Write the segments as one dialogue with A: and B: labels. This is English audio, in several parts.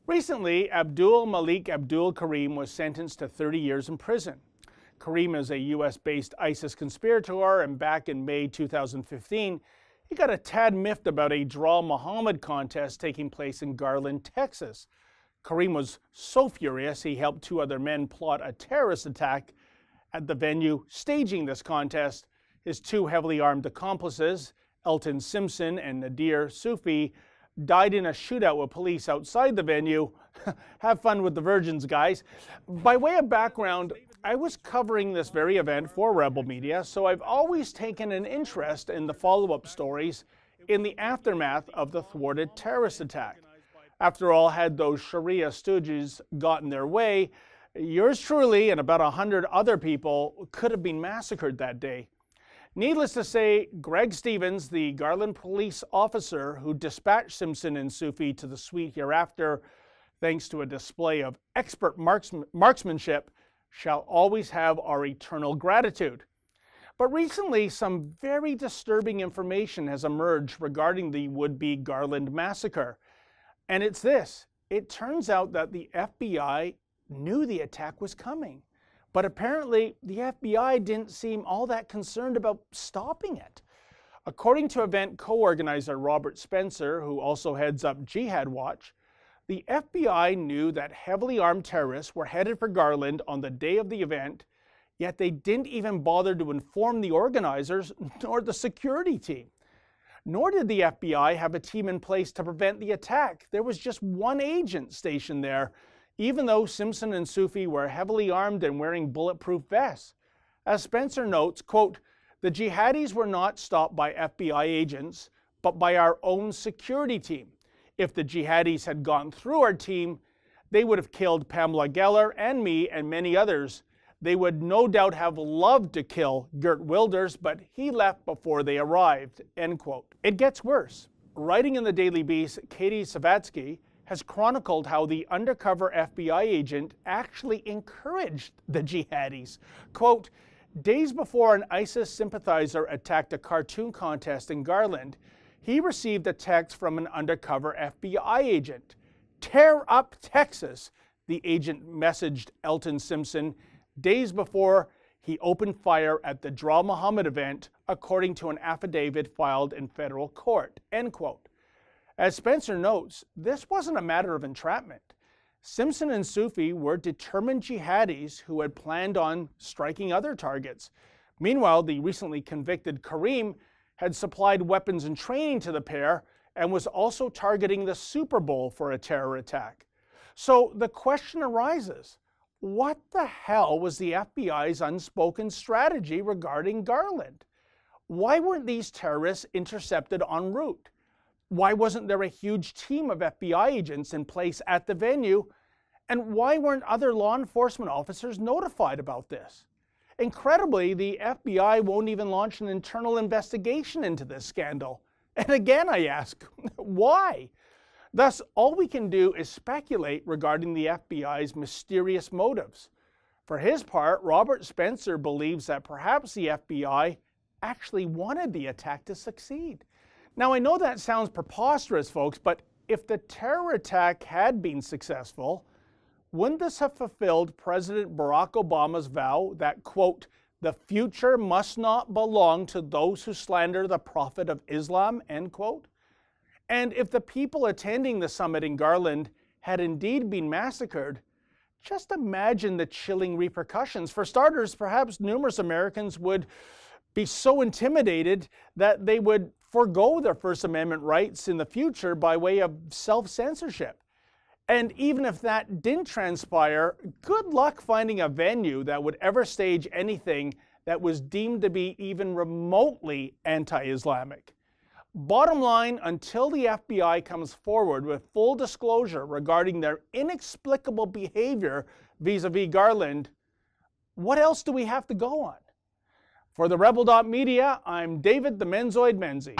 A: Recently, Abdul Malik Abdul Karim was sentenced to 30 years in prison. Karim is a US-based ISIS conspirator, and back in May 2015, he got a tad miffed about a Draw Muhammad contest taking place in Garland, Texas. Karim was so furious he helped two other men plot a terrorist attack at the venue staging this contest. His two heavily armed accomplices, Elton Simpson and Nadir Sufi, died in a shootout with police outside the venue. Have fun with the virgins, guys. By way of background, I was covering this very event for Rebel Media, so I've always taken an interest in the follow-up stories in the aftermath of the thwarted terrorist attack. After all, had those Sharia stooges gotten their way, yours truly and about 100 other people could have been massacred that day. Needless to say, Greg Stevens, the Garland police officer who dispatched Simpson and Sufi to the suite hereafter, thanks to a display of expert marksmanship, shall always have our eternal gratitude. But recently, some very disturbing information has emerged regarding the would-be Garland massacre. And it's this: it turns out that the FBI knew the attack was coming. But apparently, the FBI didn't seem all that concerned about stopping it. According to event co-organizer Robert Spencer, who also heads up Jihad Watch, the FBI knew that heavily armed terrorists were headed for Garland on the day of the event, yet they didn't even bother to inform the organizers nor the security team. Nor did the FBI have a team in place to prevent the attack. There was just one agent stationed there, even though Simpson and Sufi were heavily armed and wearing bulletproof vests. As Spencer notes, quote, "The jihadis were not stopped by FBI agents, but by our own security team. If the jihadis had gone through our team, they would have killed Pamela Geller and me and many others. They would no doubt have loved to kill Geert Wilders, but he left before they arrived," end quote. It gets worse. Writing in the Daily Beast, Katie Savatsky has chronicled how the undercover FBI agent actually encouraged the jihadis. Quote, "Days before an ISIS sympathizer attacked a cartoon contest in Garland, he received a text from an undercover FBI agent. 'Tear up Texas,' the agent messaged Elton Simpson days before he opened fire at the Draw Muhammad event, according to an affidavit filed in federal court," end quote. As Spencer notes, this wasn't a matter of entrapment. Simpson and Sufi were determined jihadis who had planned on striking other targets. Meanwhile, the recently convicted Karim had supplied weapons and training to the pair and was also targeting the Super Bowl for a terror attack. So the question arises, what the hell was the FBI's unspoken strategy regarding Garland? Why weren't these terrorists intercepted en route? Why wasn't there a huge team of FBI agents in place at the venue? And why weren't other law enforcement officers notified about this? Incredibly, the FBI won't even launch an internal investigation into this scandal. And again, I ask, why? Thus, all we can do is speculate regarding the FBI's mysterious motives. For his part, Robert Spencer believes that perhaps the FBI actually wanted the attack to succeed. Now, I know that sounds preposterous, folks, but if the terror attack had been successful, wouldn't this have fulfilled President Barack Obama's vow that, quote, "the future must not belong to those who slander the Prophet of Islam," end quote? And if the people attending the summit in Garland had indeed been massacred, just imagine the chilling repercussions. For starters, perhaps numerous Americans would be so intimidated that they would forego their First Amendment rights in the future by way of self-censorship. And even if that didn't transpire, good luck finding a venue that would ever stage anything that was deemed to be even remotely anti-Islamic. Bottom line, until the FBI comes forward with full disclosure regarding their inexplicable behavior vis-a-vis Garland, what else do we have to go on? For the Rebel.media, I'm David the Menzoid Menzies.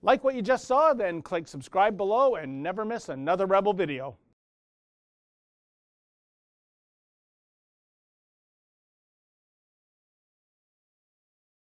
A: Like what you just saw, then click subscribe below and never miss another Rebel video.